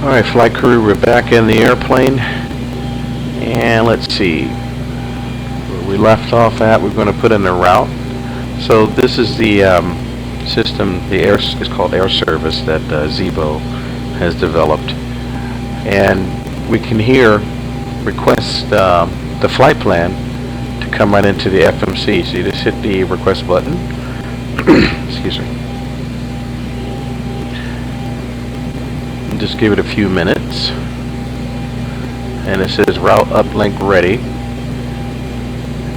Alright, flight crew, we're back in the airplane, and let's see where we left off at. We're going to put in the route. So this is the system, it's called air service that Zibo has developed, and we can here request the flight plan to come right into the FMC. So you just hit the request button. Excuse me. Just give it a few minutes, and it says route uplink ready,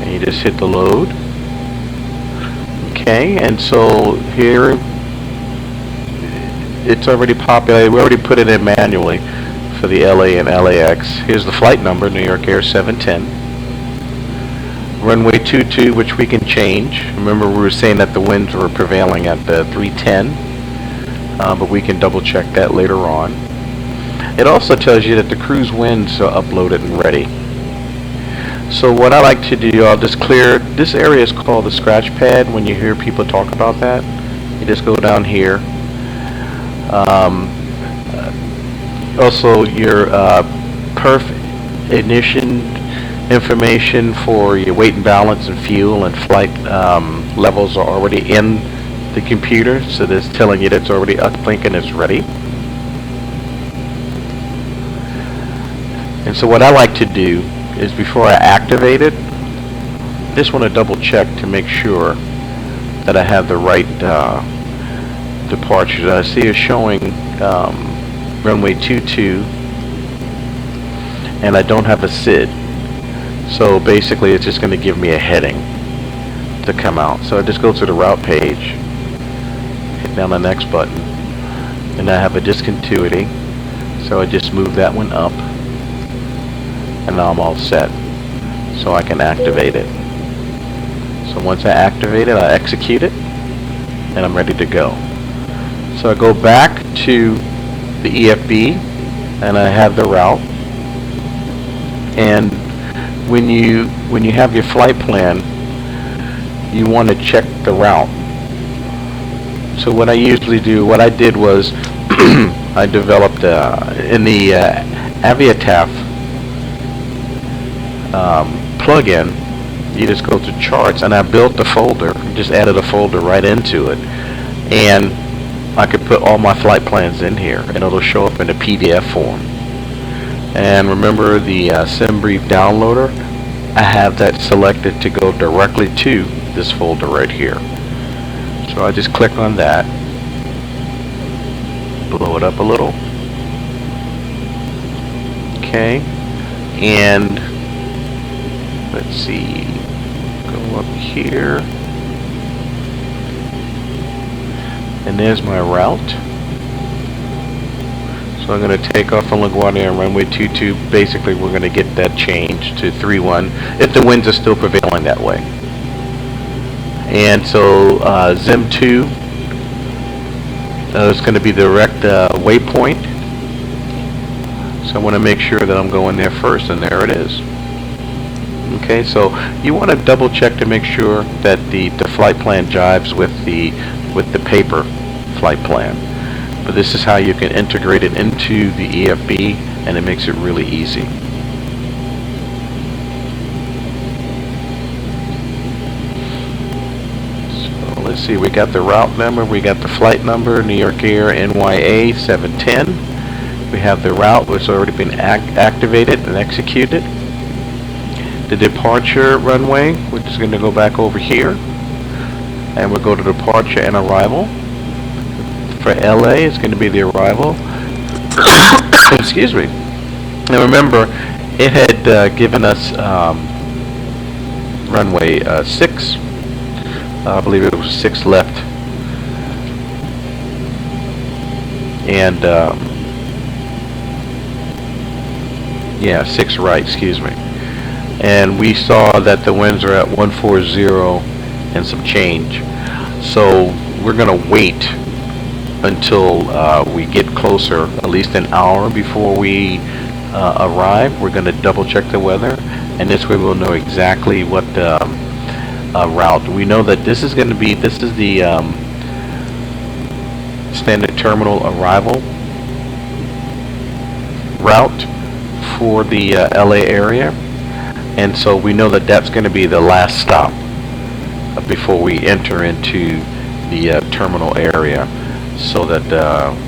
and you just hit the load. Okay, and so here it's already populated. We already put it in manually for the LA and LAX. Here's the flight number, New York Air 710. Runway 22, which we can change. Remember, we were saying that the winds were prevailing at the 310. But we can double check that later on. It also tells you that the cruise winds are uploaded and ready. So what I like to do, I'll just clear, this area is called the scratch pad. When you hear people talk about that, you just go down here. Also your perf ignition information for your weight and balance and fuel and flight levels are already in the computer, so that's telling you that it's already uplink and it's ready. And so what I like to do is, before I activate it, just want to double check to make sure that I have the right departures. I see it's showing runway 22, and I don't have a SID, so basically it's just going to give me a heading to come out. So I just go to the route page, hit down the next button, and I have a discontinuity, so I just move that one up, and now I'm all set, so I can activate it. So once I activate it, I execute it, and I'm ready to go. So I go back to the EFB, and I have the route. And when you have your flight plan, you want to check the route. So what I usually do, what I did was I developed in the Aviataf plugin, you just go to charts, and I built the folder, just added a folder right into it, and I could put all my flight plans in here, and it'll show up in a PDF form. And remember the SimBrief downloader, I have that selected to go directly to this folder right here. So I just click on that, blow it up a little, okay, and let's see, go up here, and there's my route. So I'm going to take off from LaGuardia and runway 22. Basically we're going to get that changed to 31 if the winds are still prevailing that way. And so Zim 2 is going to be the direct waypoint. So I want to make sure that I'm going there first, and there it is. Okay, so you want to double check to make sure that the flight plan jives with the paper flight plan. But this is how you can integrate it into the EFB, and it makes it really easy. So let's see, we got the route number, we got the flight number, New York Air NYA 710. We have the route, which has already been activated and executed. The departure runway, which is going to go back over here, and we'll go to departure and arrival. For LA, it's going to be the arrival. Excuse me. And remember, it had given us runway 6. I believe it was 6 left. And yeah, 6 right, excuse me. And we saw that the winds are at 140 and some change. So we're going to wait until we get closer, at least an hour before we arrive. We're going to double check the weather, and this way we'll know exactly what route. We know that this is the standard terminal arrival. route for the LA area, and so we know that that's going to be the last stop before we enter into the terminal area, so that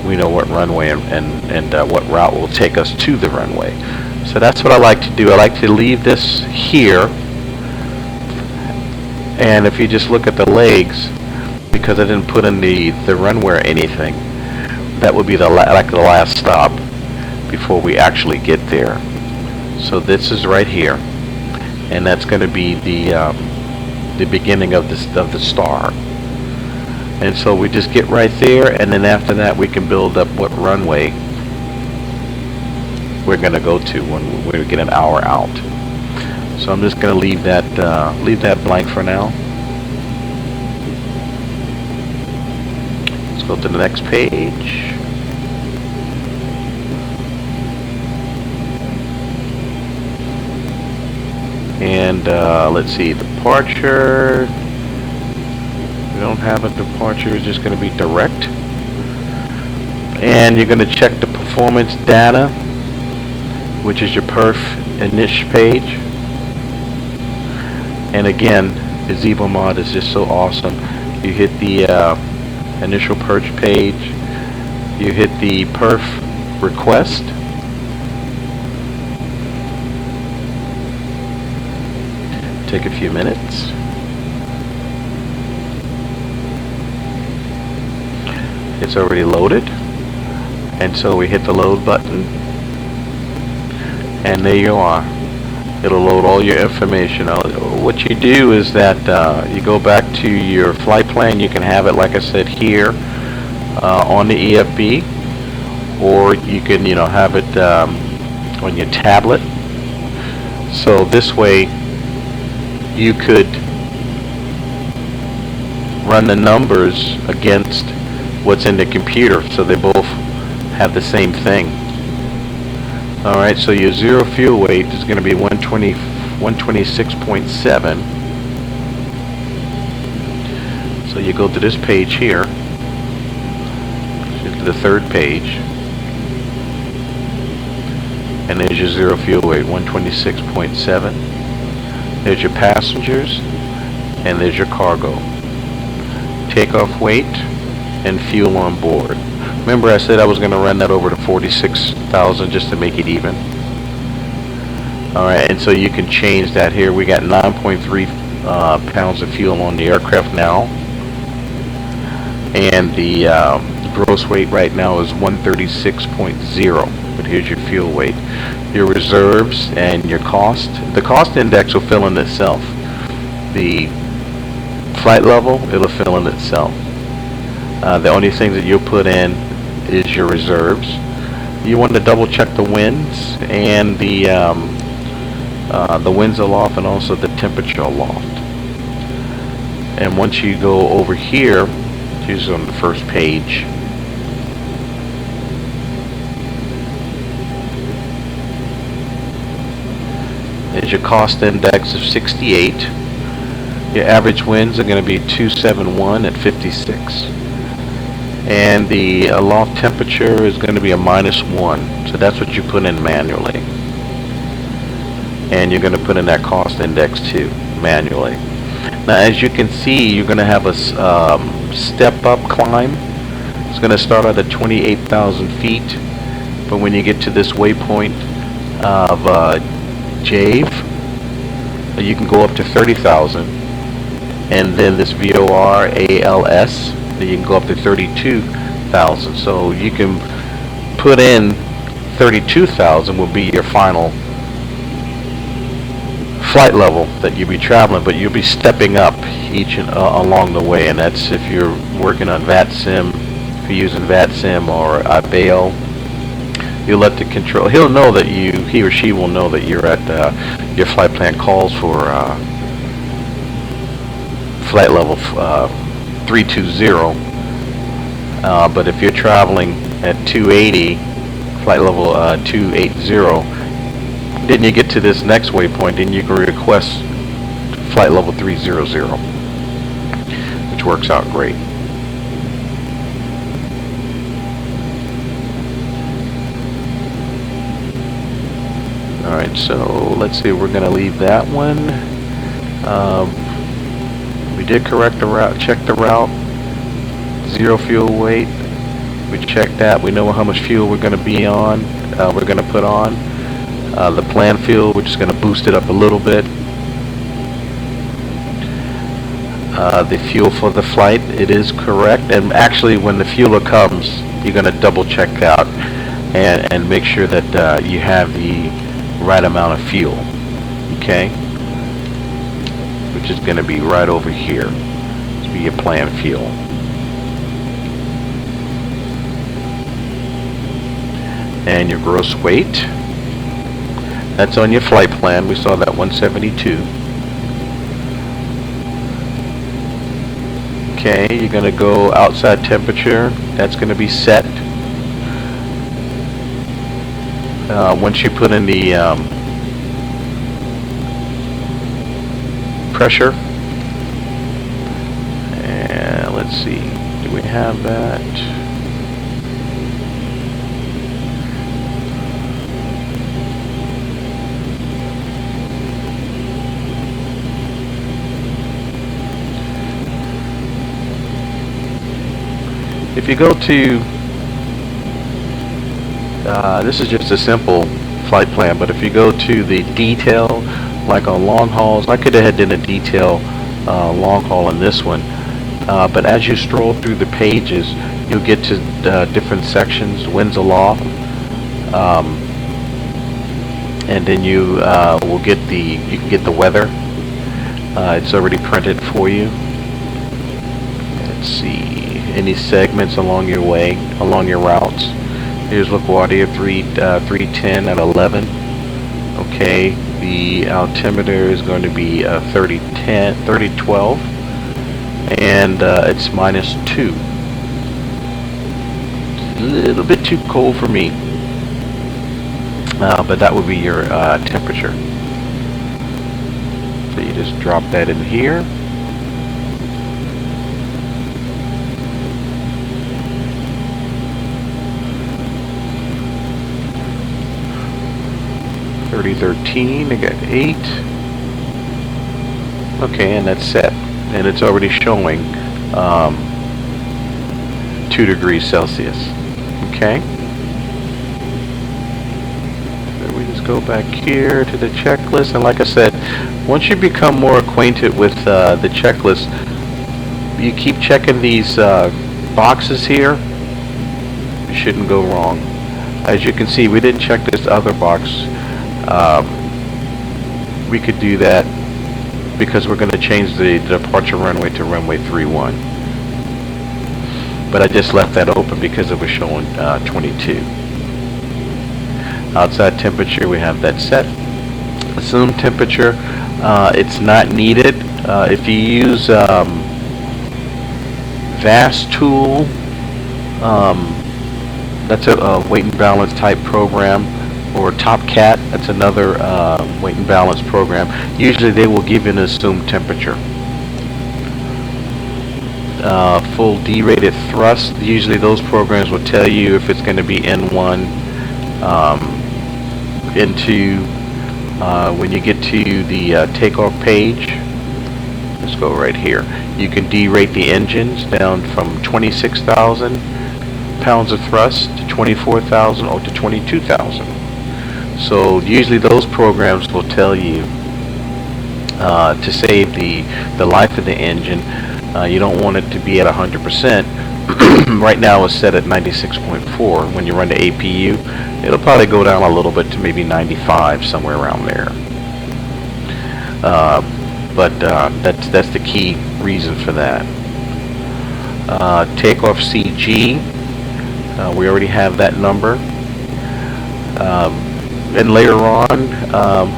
we know what runway and what route will take us to the runway. So that's what I like to do. I like to leave this here, and if you just look at the legs, because I didn't put in the runway or anything, that would be the last stop before we actually get there. So this is right here, and that's going to be the beginning of the star. And so we just get right there, and then after that we can build up what runway we're going to go to when we get an hour out. So I'm just going to leave that blank for now. Let's go to the next page. And let's see, departure. We don't have a departure, it's just going to be direct. And you're going to check the performance data, which is your perf init page. And again, the Zevo mod is just so awesome. You hit the initial perch page, you hit the perf request, take a few minutes. It's already loaded, and so we hit the load button, and there you are. It'll load all your information. What you do is that you go back to your flight plan. You can have it, like I said, here on the EFB, or you can have it on your tablet. So this way you could run the numbers against what's in the computer, so they both have the same thing. Alright, so your zero fuel weight is going to be 126.7. So you go to this page here, to the third page, and there's your zero fuel weight, 126.7. There's your passengers, and there's your cargo. Takeoff weight and fuel on board. Remember I said I was going to run that over to 46,000 just to make it even. Alright, and so you can change that here. We got 9.3 pounds of fuel on the aircraft now. And the gross weight right now is 136.0. But here's your fuel weight. Your reserves and your cost. The cost index will fill in itself. The flight level, it'll fill in itself. The only thing that you'll put in is your reserves. You want to double check the winds and the winds aloft, and also the temperature aloft. And once you go over here, here's on the first page. There's your cost index of 68. Your average winds are going to be 271 at 56. And the aloft temperature is going to be a -1. So that's what you put in manually. And you're going to put in that cost index too, manually. Now as you can see, you're going to have a step up climb. It's going to start out at 28,000 feet. But when you get to this waypoint of Jave, you can go up to 30,000. And then this VOR ALS, you can go up to 32,000. So you can put in 32,000 will be your final flight level that you'll be traveling, but you'll be stepping up each along the way. And that's if you're working on VATSIM, if you're using VATSIM or Avail, you'll let the control, he or she will know that you're at your flight plan calls for flight level 320, but if you're traveling at 280, flight level 280, then you get to this next waypoint and you can request flight level 300, which works out great. Alright, so let's see, we're going to leave that one. We did correct the route, check the route. 0 fuel weight. We checked that. We know how much fuel we're going to be on. We're going to put on. The plan fuel, we're just going to boost it up a little bit. The fuel for the flight, it is correct. And actually, when the fueler comes, you're going to double check out and make sure that you have the right amount of fuel. Okay? Which is going to be right over here. This will be your plan fuel. And your gross weight. That's on your flight plan. We saw that 172. Okay, you're going to go outside temperature. That's going to be set. Once you put in the pressure, and let's see, do we have that? If you go to, this is just a simple flight plan, but if you go to the detail, like on long hauls, I could have done a detail long haul on this one, but as you stroll through the pages, you'll get to different sections, winds aloft, and then you will get you can get the weather. It's already printed for you. Let's see. Any segments along your way, along your routes. Here's LaGuardia 310 at 11. Okay, the altimeter is going to be 3012, and it's -2. A little bit too cold for me, but that would be your temperature. So you just drop that in here. .13, I got 8. Okay, and that's set, and it's already showing 2 degrees Celsius. Okay, so we just go back here to the checklist, and like I said, once you become more acquainted with the checklist, you keep checking these boxes here, you shouldn't go wrong. As you can see, we didn't check this other box. We could do that because we're going to change the departure runway to runway 31. But I just left that open because it was showing 22. Outside temperature, we have that set. Assumed temperature, it's not needed. If you use VAS tool, that's a weight and balance type program, or TopCat, that's another weight and balance program. Usually they will give you an assumed temperature. Full D-rated thrust, usually those programs will tell you if it's going to be N1, N2. When you get to the takeoff page, let's go right here, you can D-rate the engines down from 26,000 pounds of thrust to 24,000 or to 22,000. So usually those programs will tell you to save the life of the engine. You don't want it to be at 100%. Right now it's set at 96.4. When you run the APU, it'll probably go down a little bit to maybe 95, somewhere around there. But that's the key reason for that. Takeoff CG, we already have that number. And later on,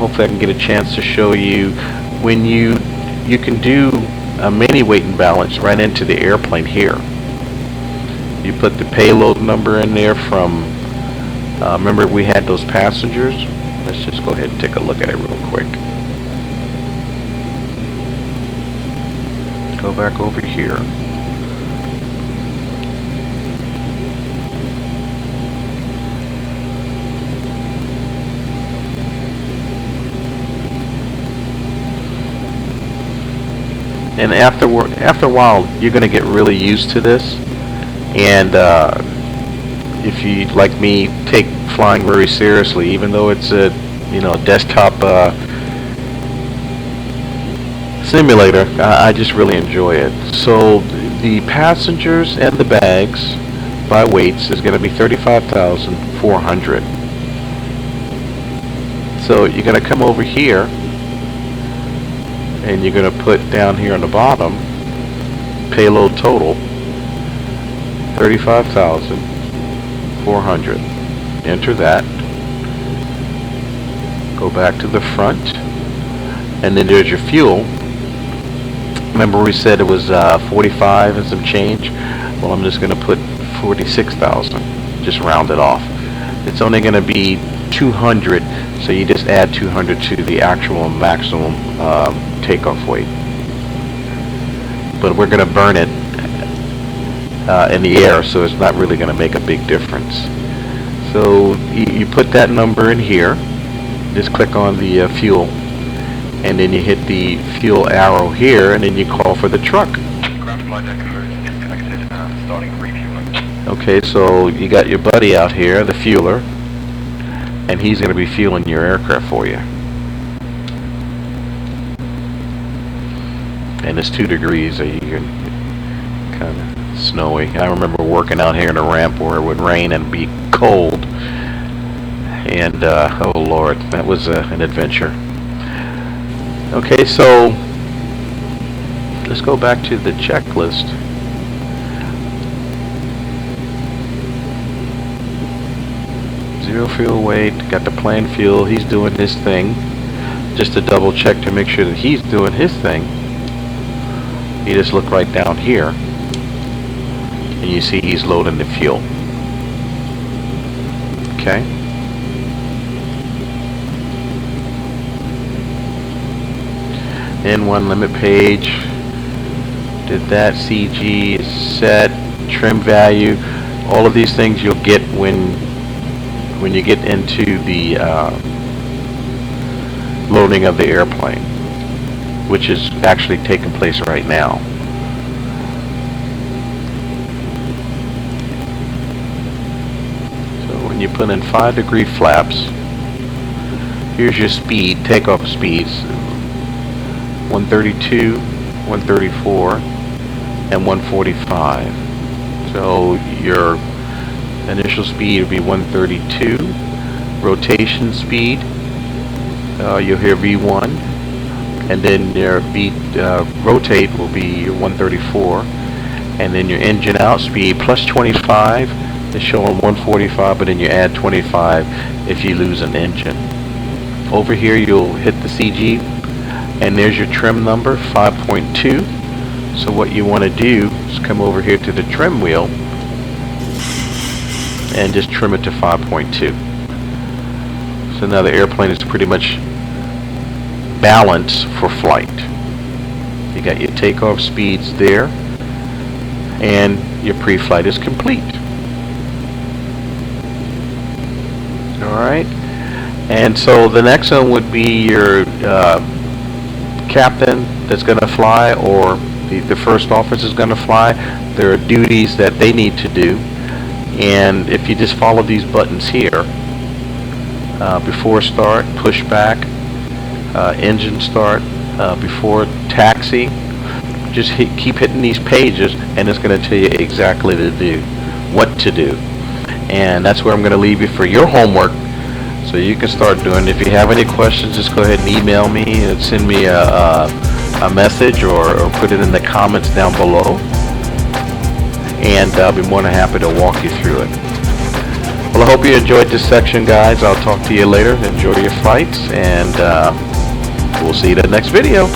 hopefully I can get a chance to show you when you can do a mini weight and balance right into the airplane here. You put the payload number in there from, remember we had those passengers? Let's just go ahead and take a look at it real quick. Go back over here. And after a while, you're going to get really used to this. And if you, like me, take flying very seriously, even though it's a desktop simulator, I just really enjoy it. So the passengers and the bags by weights is going to be 35,400. So you're going to come over here and you're going to put down here on the bottom payload total 35,400. Enter that. Go back to the front, and then there's your fuel. Remember we said it was 45 and some change? Well, I'm just going to put 46,000. Just round it off. It's only going to be 200, so you just add 200 to the actual maximum takeoff weight. But we're going to burn it in the air, so it's not really going to make a big difference. So you put that number in here. Just click on the fuel, and then you hit the fuel arrow here, and then you call for the truck. Okay, so you got your buddy out here, the fueler, and he's going to be fueling your aircraft for you. And it's 2 degrees, so you can kind of snowy. I remember working out here in a ramp where it would rain and be cold. And oh Lord, that was an adventure. Okay, so let's go back to the checklist. Zero fuel weight, got the plane fuel, he's doing his thing. Just to double check to make sure that he's doing his thing, you just look right down here and you see he's loading the fuel. Okay. N1 limit page, did that. CG is set, trim value, all of these things you'll get when you get into the loading of the airplane, which is actually taking place right now. So when you put in 5-degree flaps, here's your speed, takeoff speeds. 132, 134, and 145. So your initial speed would be 132. Rotation speed, you'll hear V1, and then your rotate will be 134, and then your engine out speed plus 25 is showing 145, but then you add 25 if you lose an engine. Over here you'll hit the CG, and there's your trim number, 5.2. So what you want to do is come over here to the trim wheel and just trim it to 5.2. So now the airplane is pretty much balanced for flight. You got your takeoff speeds there, and your pre-flight is complete. Alright, and so the next one would be your captain that's going to fly, or the first officer is going to fly. There are duties that they need to do, and if you just follow these buttons here, before start, push back, engine start, before taxi, just keep hitting these pages, and it's going to tell you exactly what to do. And that's where I'm going to leave you for your homework, so you can start doing it. If you have any questions, just go ahead and email me and send me a message, or put it in the comments down below, and I'll be more than happy to walk you through it. Well, I hope you enjoyed this section, guys. I'll talk to you later. Enjoy your flights, and we'll see you in the next video.